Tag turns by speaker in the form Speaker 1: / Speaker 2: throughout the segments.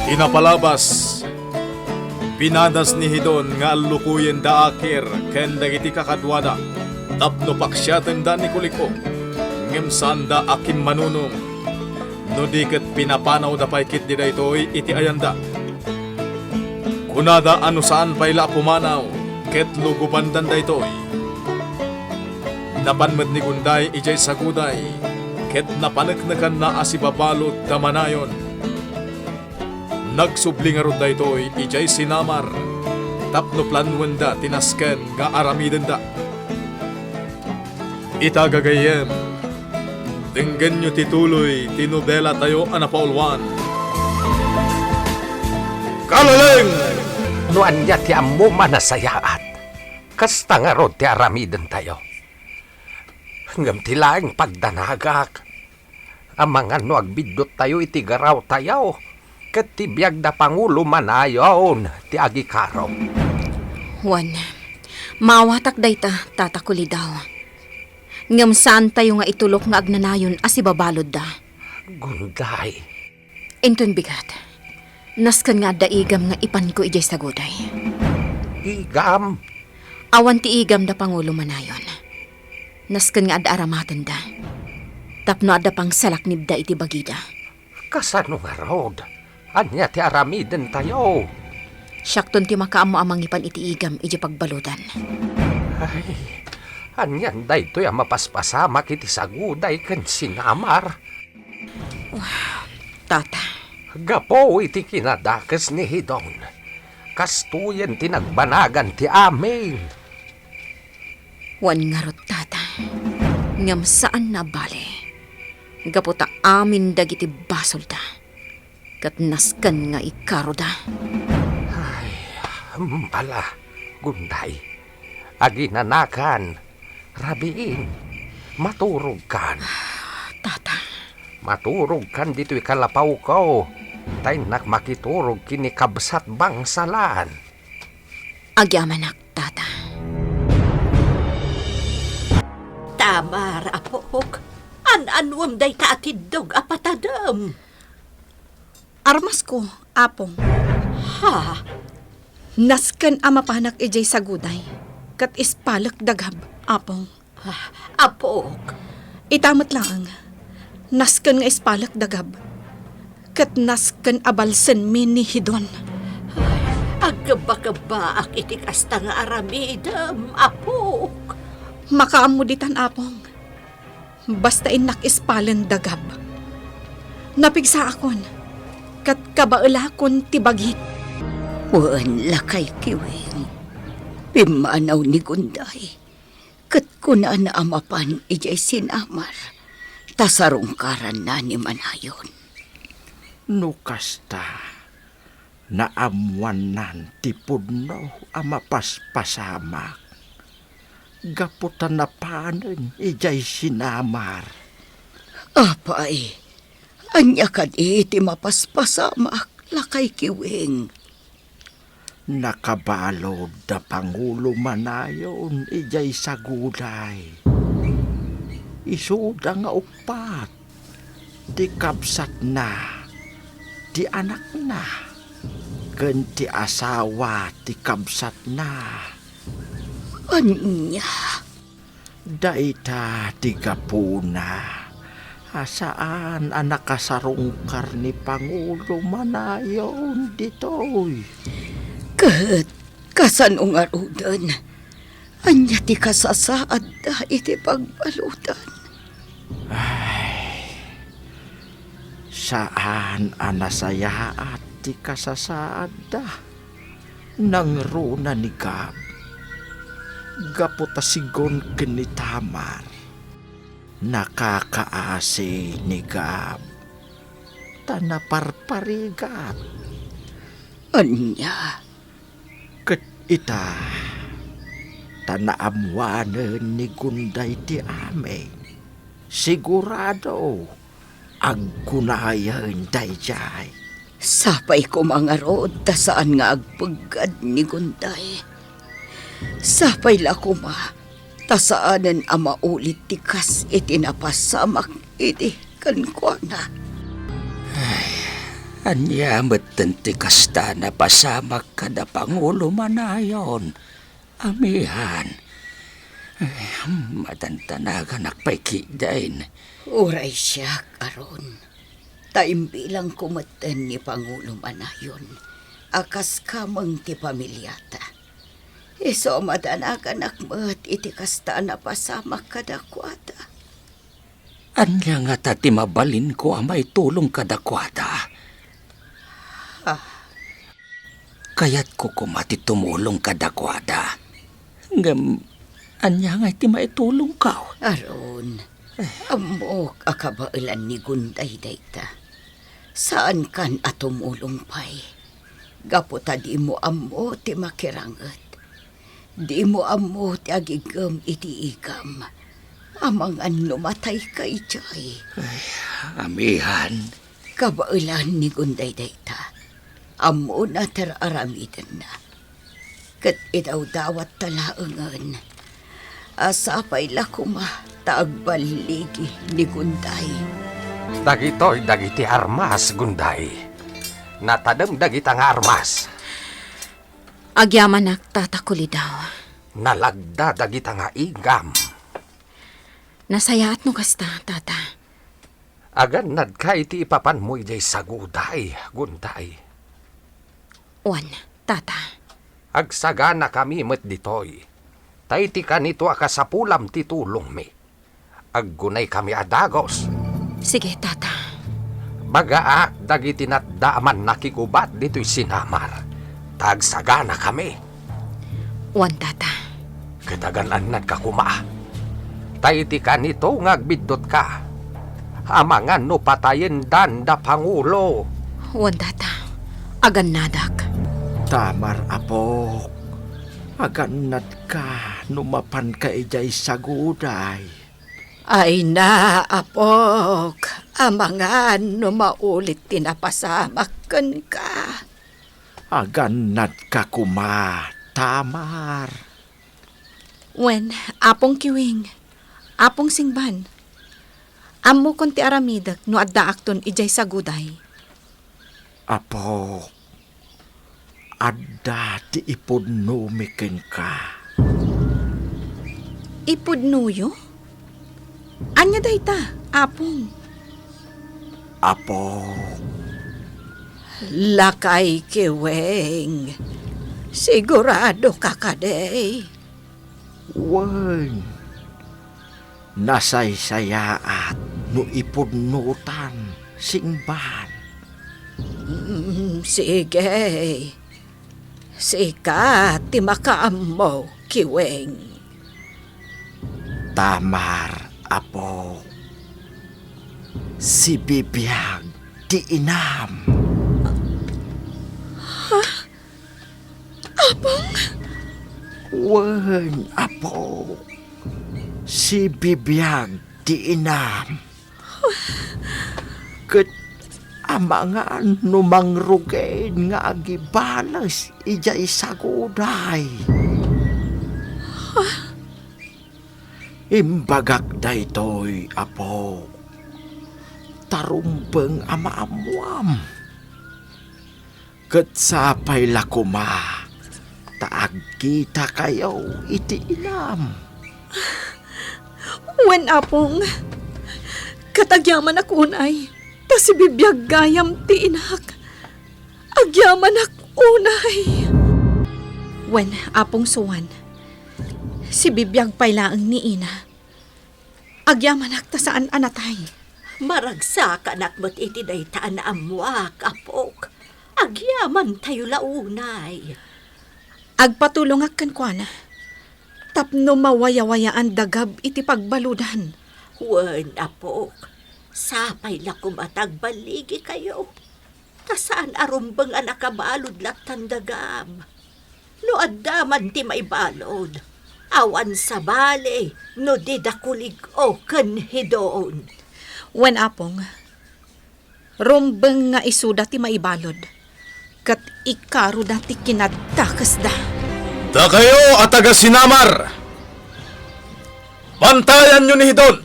Speaker 1: Inapalabas, pinadas ni Hidon nga alukuyen da akir ken dagiti kakadwada. Tapno paksyaten da ni kuliko, ngem sanda akim manunong. No diket pinapanaw da paikit di daytoy iti ayanda. Kunada ano saan payla pumanaw, ket lugubandan daytoy. Napanmed ni Gunday ijay saguday, ket napaneknekan na asibabalot da manayon. Nagsubli nga rod daytoy ijay sinamar, tapno planwen da tinasken nga aramiden da. Itagagayem, tinggan nyo tituloy, tinobela tayo anapaulwan. Kalaling!
Speaker 2: Nuan niya ti ammo manasayaat. Kasta nga rod ti aramiden tayo. Ngam ti laing pagdanagak. Amang ano agbidot tayo iti garaw tayo. Ket ti biyag da Pangulo manayon ti agikaraw.
Speaker 3: Juan, mawatak day ta tatakuli daw. Ngam saan tayo nga itulok nga agnanayon asibabalod da.
Speaker 2: Gunday.
Speaker 3: Inton bigat. Naskan nga daigam nga ipan ko ijay saguday.
Speaker 2: Igam.
Speaker 3: Awan ti igam da Pangulo manayon. Naskan nga ada aramatan da. Tapno ada pang salaknib da iti bagida.
Speaker 2: Kasano nga rod? Anya ti aramiden tayo.
Speaker 3: Syakton ti makaamo amang ipan iti igam iji pagbaludan.
Speaker 2: Ay, anyan daytoy ang mapaspasama kiti saguday ken sinamar.
Speaker 3: Tata,
Speaker 2: Gapo iti kinadakes ni Hidon. Kastuyen tinagbanagan ti amin.
Speaker 3: wan nga rod tata. Ngam saan na bale. Gaputa amin dagiti basol da. Kat naskan nga ikaro da.
Speaker 2: Ay, pala, Gunday. Aginanakan, rabiin, maturog kan.
Speaker 3: Tata,
Speaker 2: Maturog kan dito'y kalapaw ko. Tay makiturog kini kabsat bangsalan.
Speaker 3: agyamanak tata.
Speaker 4: Tamar, apok. An-anwam day kaatidog apatadam.
Speaker 5: Armas ko, apong.
Speaker 4: Ha?
Speaker 5: Nasken amapanak ijay saguday. Kat ispalak dagab, apong.
Speaker 4: Apok.
Speaker 5: Itamat lang. Nasken nga ispalak dagab. Kat nasken abalsen mi ni Hidon.
Speaker 4: Agkaba-kaba ak itik asta nga aramidam, apok.
Speaker 5: Makaamuditan, apong. Basta inak ispalen dagab. Napigsa akon. Kat kabaelakon tibagit.
Speaker 4: Wan lakay kiwing. Pimanaw ni Gunday. Kat kuna na amapan ijay sinamar. Tasarungkaran na ni manayon.
Speaker 6: Nukasta, naamuan nan tipudno ama paspasamak. Gaputan na panen ijay sinamar.
Speaker 4: Apay, anya kad iti mapaspasamak lakay kiwing.
Speaker 6: Nakabalod da Pangulo manayon ijay saguday. Isuda nga upat, di kabsat na, di anak na, ken ti asawa ti kabsat na.
Speaker 4: Anya?
Speaker 6: Daita tigapuna. Asaan anak kasarungkar ni Pangulo manayon ditoy.
Speaker 4: Kat kasanungarudan. Anya ti kasasaad da iti pagbalutan.
Speaker 6: Saan anasayaat ti kasasaad da. Nang runa ni Gab. Gaputasigon ken ni Tamar. Nakakaasi ni Gab. Tanaparparigat.
Speaker 4: Anya?
Speaker 6: Ket ita. Tanaamuanen ni Gunday ti amin. Sigurado. Agkunayan dayjay.
Speaker 4: Sapay ko mga rod ta saan nga agpagad ni Gunday. Sapay la ko ma, ta saanan ama ulit tikas iti napasamak iti kankwana.
Speaker 6: Anya metenti kasta na pasamak kada Pangulo manayon. Amihan. Madantanagan nakpaikidain.
Speaker 4: Uray siya, aron. Taimbilang kumatan ni Pangulo Manayon. Akas kamang ti pamilyata. Iso madanagan akmat iti kasta na pasamak kadakwata.
Speaker 6: Anya nga tati mabalin ko ang may tulong kadakwada. Kaya't ko kumati tumulong kadakwada. Ngam, anya nga iti maitulong ka.
Speaker 4: Aron, amok akabailan ni Gunday dayta. Saan kan atumulong pay? Gaputa di mo amo ti makirangat. Di mo amo ti agigam iti igam. Amang ano matay kay Jay.
Speaker 6: Amihan.
Speaker 4: Kabailan ni Gunday dayta. Amo na teraramidan na. Kat itaw dawat talaangan. Asapay lakuma taagbaligi ni Gunday.
Speaker 2: Dagitoy dagiti armas, Gunday. Natadem dagitang armas.
Speaker 3: Agyaman nagtatakuli daw.
Speaker 2: Nalagda dagitang igam.
Speaker 3: Nasayaat no kasta, tata.
Speaker 2: Agan nadkay ti ipapan mo ijay saguday, Gunday.
Speaker 3: Wan, tata.
Speaker 2: Agsagana kami met ditoy. Tayti kanito akasapulam ti tulong mi. Aggunay kami adagos.
Speaker 3: Sige, tata.
Speaker 2: Bagaak dagiti natdaaman nakikubat dito'y sinamar. Tagsagana kami.
Speaker 3: Wan, tata.
Speaker 2: Kadagan nagkakuma. Tayti kanito ngagbidot ka. Amangan no patayin dan da Pangulo.
Speaker 3: Wan, tata. Agan nadak.
Speaker 6: Tamar apok. Aganad ka numapan ka ijay saguday.
Speaker 5: Ay na, apok. Amangan no maulit tinapasamakan ka.
Speaker 6: Aganad ka kuma, Tamar.
Speaker 5: Wen, apong kiwing. Apong singban. Amo kon ti aramidak no adda akton ijay saguday.
Speaker 6: Apok. Adda ti ipudnumikin ka.
Speaker 5: Ipudnuyo? Anya dayta, apong.
Speaker 6: Apok.
Speaker 5: Lakay kiwing. Sigurado ka kaday.
Speaker 6: Wen. Nasaysayaat no ipudnutan singban.
Speaker 5: Sige. Sika, ti makaammo, kiwing.
Speaker 6: Tamar, apo. Si Bibiyag di inam.
Speaker 5: Apong?
Speaker 6: Wen, apo. Si Bibiyag di inam. Ket amangan numangrugen nga agibalas ijay saguday. Imbagak daytoy, apo. Tarumbeng amaamuam. Ket sapay lakuma. Taag kita kayo iti inam.
Speaker 5: Wen, apong. Katagyaman ako unay. Ta si bibiyag gayam ti inak. Agyaman ak unay. Wen, apong suwan. Si bibiyag pailaang ni ina. Agyaman ak ta saan anatay.
Speaker 7: Maragsak anak mo't iti daytaan na amwak, apok. Agyaman tayo launay.
Speaker 5: Agpatulong ak kankwana. Tapno mawaya-wayaan dagab iti pagbaludan.
Speaker 7: Wen, apok. Sapay lakum at agbaligi kayo. Tasaan arumbang anak kabalod latan dagab. No addaman ti maibalod. Awan sa bale, no didakulig o kanhidoon.
Speaker 5: Wen, apong. Rumbeng nga isuda ti maibalod. Kat ikaro dati kinadakas da.
Speaker 1: Da kayo at taga sinamar! Bantayan nyo ni Hidon!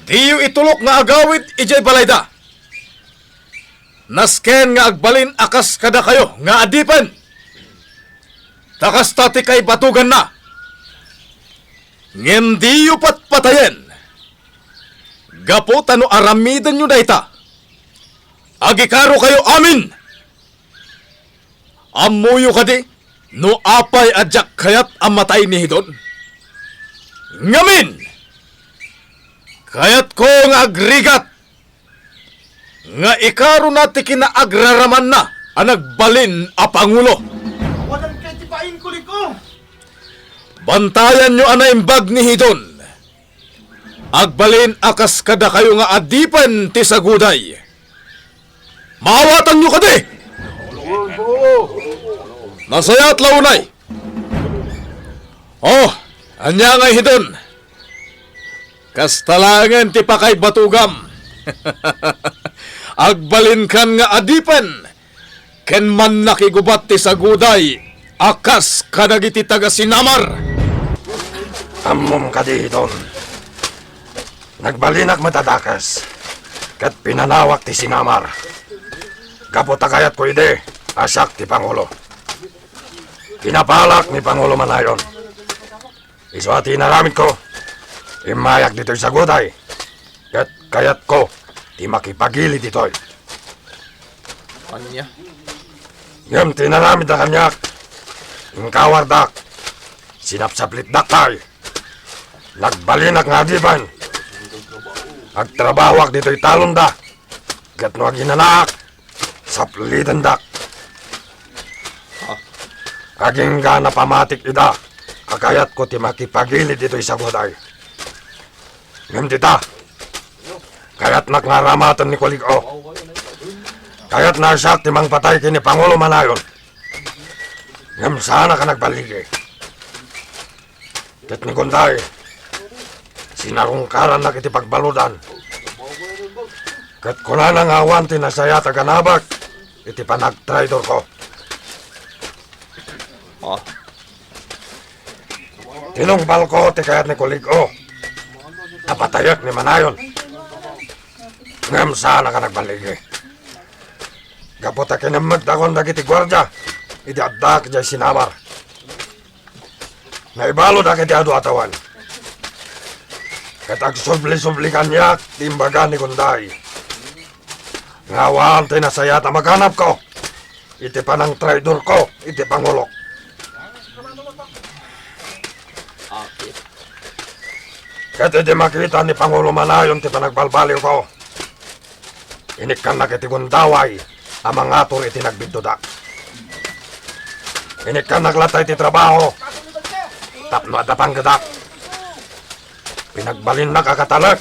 Speaker 1: Di yu itulok nga agawit ijay balayda! Nasken nga agbalin akas kada kayo nga adipen. Takas tati kay batugan na. Ngem di yu patpatayen. Gapo tano aramidan nyo dayta. Agikaro kayo amin. Amuyo kadi no apay adyak kayat amatay ni Hidon. Ngamin! Kayat ko nga agrigat nga ikaro nati kinaagraraman na ang nagbalin a Pangulo.
Speaker 6: Walang katipain Kuliko.
Speaker 1: Bantayan nyo anaimbag ni Hidon. Agbalin akas kada kayo nga adipan ti saguday. Maawatan nyo kadi! Nasayat launay. Oh, anya nga Hidon. Kastalangan ti pakay batugam. Agbalin kan nga adipan. Ken man nakigubat ti saguday. Akas kadagiti taga Sinamar.
Speaker 2: Ammom ka di Hidon. Nagbalinak matadakas. Kat pinanawak ti Sinamar. Kaputakayat ko ide, asak ti Pangulo. Pinapalak ni Pangulo Manayon. Iswati naramid ko, imayak dito'y saguday. Kat kayat ko, ti makipagili dito'y.
Speaker 1: Anya?
Speaker 2: Ngam tinaramid na kanyak, ingkawardak, sinapsaplit daktay. Nagbalinak nga diban. Agtrabawak dito'y talon da. Kat no aginanak, saplitan dak. Aging ka na pamatik ida, akayat ko ti makipagili dito'y saguday. Ngam tita, kayat nakngaramatan ni Kuliko. Kayat nasak ti mang patay kini Pangulo Manayon. Ngam sana ka nagbaligi. Ket ni Kunday, sinarungkaran na kiti pagbaludan. Ket kuna nang awan ti nasaya taganabak, iti panagtraidor ko. Tinungpal ko ti kayat ni Kuliko. Napatayak ni Manayon. Ngam sana ka nagbaligi. Gaputa kinamag dakon dagiti gwardya, iti addak jay Sinamar. Naibalo da kiti adu atawan. Katag subli-sublikan niya, timbaga ni Kunday. Ngawan ti nasayata maganap ko. Iti panang traidor ko, iti Pangulo. Kat iti makita ni Pangulo Manayon ti panagbalbaliw ko. Inikan na kiti Gundaway, amang ator iti nagbiddudak. Inikan naglatay ti trabaho, tapno adapang gadak. Pinagbalin na kakatalak,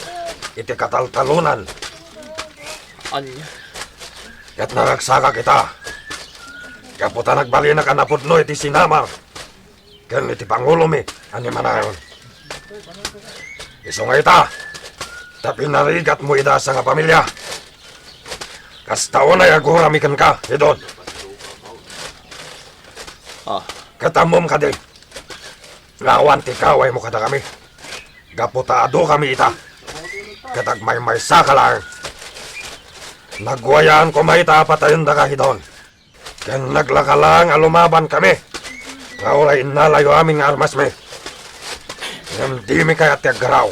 Speaker 2: iti kataltalunan.
Speaker 1: Anya?
Speaker 2: Kat naragsaka kita. Kaputa nagbalin na kanapudno iti Sinamar. Ken iti Pangulo mi, ani Manayon. Isungay ta, tapi narigat mo ida sa nga pamilya. Kastaon ay aguramikan ka, Hidon. Katamom ka din. Ngawan ti kaway mo kada kami. Gaputaado kami ita. Katag may saka lang. Nagwayaan ko may patayon da ka, Hidon. Ken naglakalang alumaban kami. Nga oray inalayo aming armas me. Ngam di mi kaya ti aggaraw.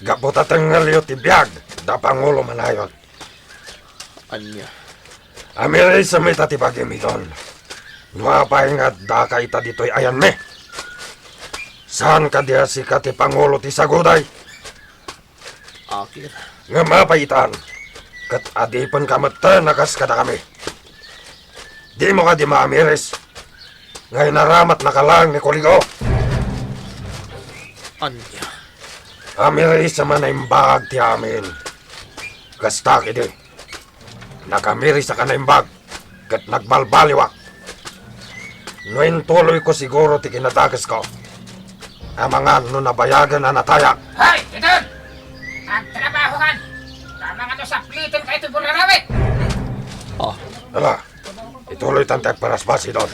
Speaker 2: Gaputatang ngaliyo ti biyag da Pangulo Manayon.
Speaker 1: Anya?
Speaker 2: Amiray sa may tatipagim, Hidon. Nuapay nga da ka ita dito'y ayan me. Saan ka diya si kati Pangulo ti saguday?
Speaker 1: Akir.
Speaker 2: Nga mapaitan. Kat adipan ka matanakas kada kami. Di mo ka di maamiris. Ngay naramat na kalang ni Kuliko.
Speaker 1: Anya?
Speaker 2: Amiris sa manaimbag ti amin. Kastak iti. Nakamiris sa kanaimbag. Kat nagbalbaliwak. Ngayon tuloy ko siguro ti kinatagas ko. Ang mga nabayagan na nataya.
Speaker 8: Hoy, Hidon! Ang trabaho kan! Tama nga sa plitin kayo ito burarawit!
Speaker 2: Ala, ituloy tantay parasbas Hidon.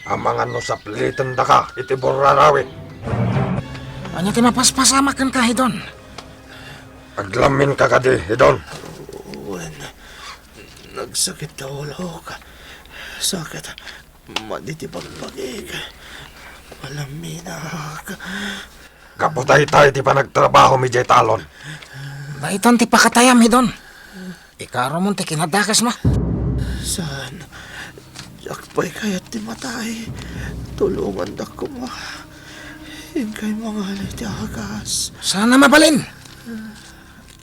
Speaker 2: Ang mga saplitan da ka, iti burarawit.
Speaker 8: Ano kinapaspasamakan ka, Hidon?
Speaker 2: Aglamin ka kadi, Hidon.
Speaker 6: Agsakit na ulo ka. Sakit. Maditipagpagig. Malaminak.
Speaker 2: Kaputay tayo ti pa nagtrabaho mi jay talon.
Speaker 8: Daiton ti pakatayam hidon. Ikaro mo ti kinadakas mo.
Speaker 6: Saan? Jakpay kaya't ti matay. Tulungan da ko mo. Hingkay mga haliti agas.
Speaker 8: Sana mabalin.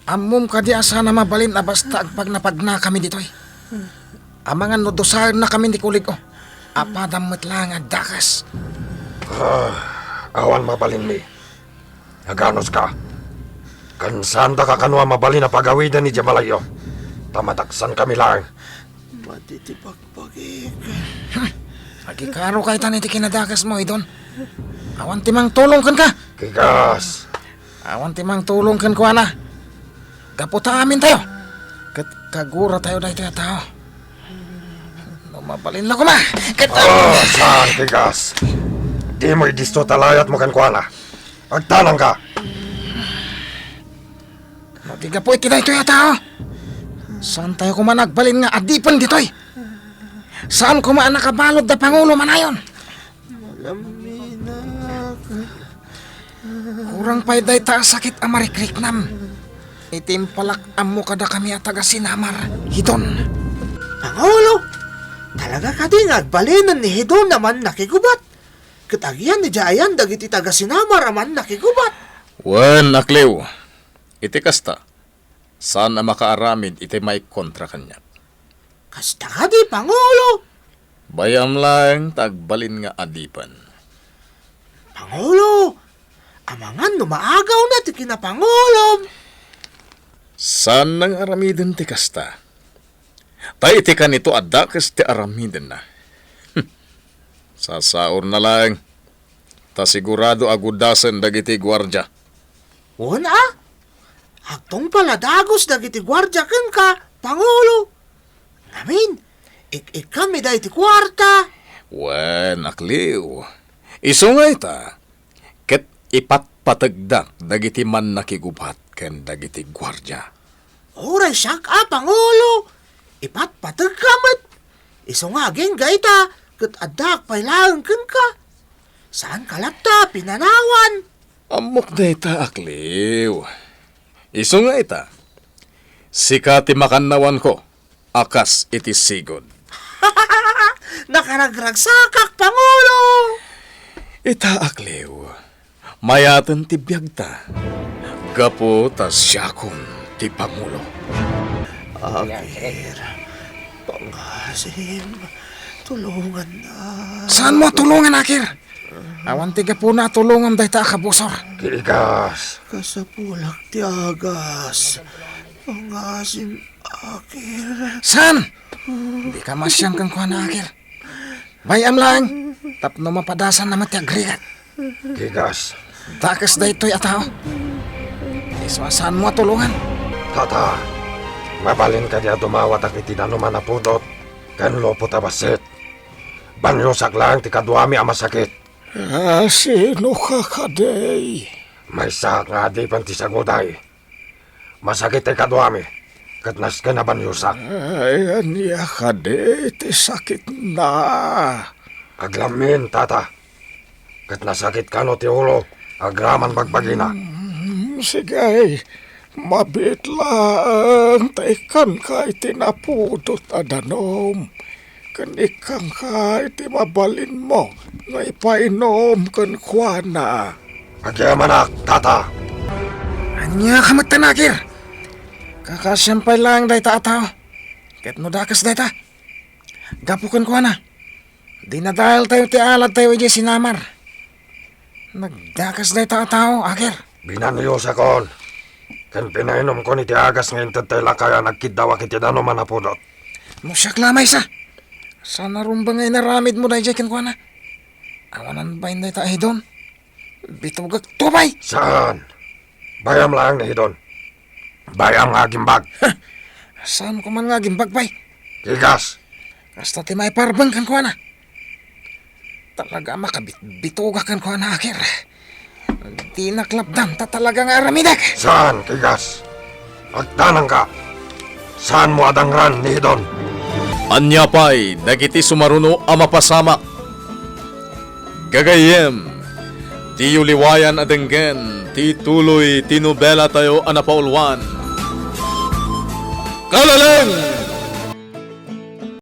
Speaker 8: Amom ka di sana mabalin na basta pag napagna kami ditoy. Amangan no dosar na kami di kulig ko. Apadamot lang ang dakas.
Speaker 2: Awan mabalin mi. Aganos ka. Kansanda ka kanwa mabalin na pagawidan ni Jamalayo. Tamataksan kami lang.
Speaker 6: Maditipagpagig.
Speaker 8: Agikaro kay tani ti kinadakas mo idon. Awan timang tulong kan ka.
Speaker 2: Kigas.
Speaker 8: Awan timang tulong kan ko ana. Gaputa amin tayo. Kat kagura tayo dahil tayo tao. No mabalin lang ko ma.
Speaker 2: Saan kigas? Di mo idisto talayat mo kan kuana. Agtanang ka.
Speaker 8: Matiga po iti dahil tayo tao. Saan tayo kumanagbalin nga adipan ditoy? Saan kumaan nakabalod da Pangulo manayon?
Speaker 6: Malaminak.
Speaker 8: Kurang pa'y day ta sakit amarikrik-nam. Itimpalak amo kada kami at taga Sinamar. Hidon.
Speaker 6: Pangulo! Talaga ka di nagbalinan ni Hidon naman nakigubat. Katagyan ni Jayan dagiti taga Sinamar naman nakigubat.
Speaker 1: Wen, Aklew. Iti kasta. Saan na makaaramid iti may kontra kanya.
Speaker 6: Kasta ka di, Pangulo!
Speaker 1: Bayam lang tagbalin nga adipan.
Speaker 6: Pangulo! Amangan numaagaw na ti kinapangulo.
Speaker 1: Saan nang aramidin ti kasta? Tay iti kanito adakas ti aramidin na. Sasaor na lang. Ta sigurado agudasan dagiti gwardya.
Speaker 6: Una? Agtong pala dagos dagiti gwardya ken ka, Pangulo. Amin, kami da iti kwarta.
Speaker 1: Wen, Aklew. Isungay ta. Ket ipatpatagdak dagiti man nakigubat ken dagiti gwardya.
Speaker 6: Oray siyak Pangulo. Ipatpatag kamat. Isungaging gaita, ket adak pailaeng ken ka. Saan kalapta pinanawan?
Speaker 1: Amok na ita, Aklew. Isungay ta. Sikati makannawan ko. Akas iti sigod.
Speaker 6: Nakaragragsakak, Pangulo.
Speaker 1: Ita, Aklew. Mayatan ti biyagta. Gapo tas siyakon ti Pangulo.
Speaker 6: Akir, pangasim, tulungan na.
Speaker 8: Saan mo tulungan, Akir? Awan tiga po na tulungan dahi ta kabusor.
Speaker 2: Kigas.
Speaker 6: Kasapulak ti agas. Pangasim, Akir.
Speaker 8: Saan? Di ka masyang kang kuha na, Akir. Bayam lang. Tapno mapadasan naman ti agrigat.
Speaker 2: Kigas.
Speaker 8: Takas dahi to'y ataw. Iswasaan mo tulungan.
Speaker 2: Tata. Mabalin ka diya dumawat at itinanuman na pudot. Kan lopot abasit. Banyosak lang ti kaduami ang masakit.
Speaker 8: Sino ka kaday?
Speaker 2: May sak nga di pan ti saguday. Masakit ti kaduami. Katnas ka na banyosak.
Speaker 8: Ay, aniya kaday, ti sakit na.
Speaker 2: Aglamin, tata. Katnas sakit ka no ti ulo. Agraman bagbagina.
Speaker 8: Sige, mabit lang. Taikan ka iti napudot adanom. Kanikang ka iti mabalin mo. Nga ipainom kan kuana.
Speaker 2: Agyamanak, tata.
Speaker 8: Anya ka magtanakir. Kakasampay lang dahi ta ataw. Ket no dakas dahi ta. Gapukan kuana. Di na dahil tayo ti alad tayo iti Sinamar. Nagdakas dahi ta ataw, Akir.
Speaker 2: Binanuyos akon. Kan pinainom ko ni ti agas ngayon tatay lakaya nagkidawa kiti nanuman na pudot.
Speaker 8: Musyak lamay sa. Sana rumbang ay naramid mo dahi dyan kuana. Awanan ba hindi ta doon? Bitugag tubay.
Speaker 2: Saan? Bayam lang ni Hidon. Bayam nga gimbag.
Speaker 8: Saan ko man nga gimbagpay?
Speaker 2: Kigas.
Speaker 8: Kasta ti may parbang kan kuana. Talaga makabit-bituga kan kuana, Akir. Di naklapdan ta talaga nga aramidak.
Speaker 2: Saan, Kigas? Agtanang ka. Saan mo adangran ni Hidon?
Speaker 1: Anyapay, dagiti sumaruno a mapasamak. Gagayem, ti uliwayan adenggen, ti tuloy tinubela tayo anapaulwan. Kalaleng!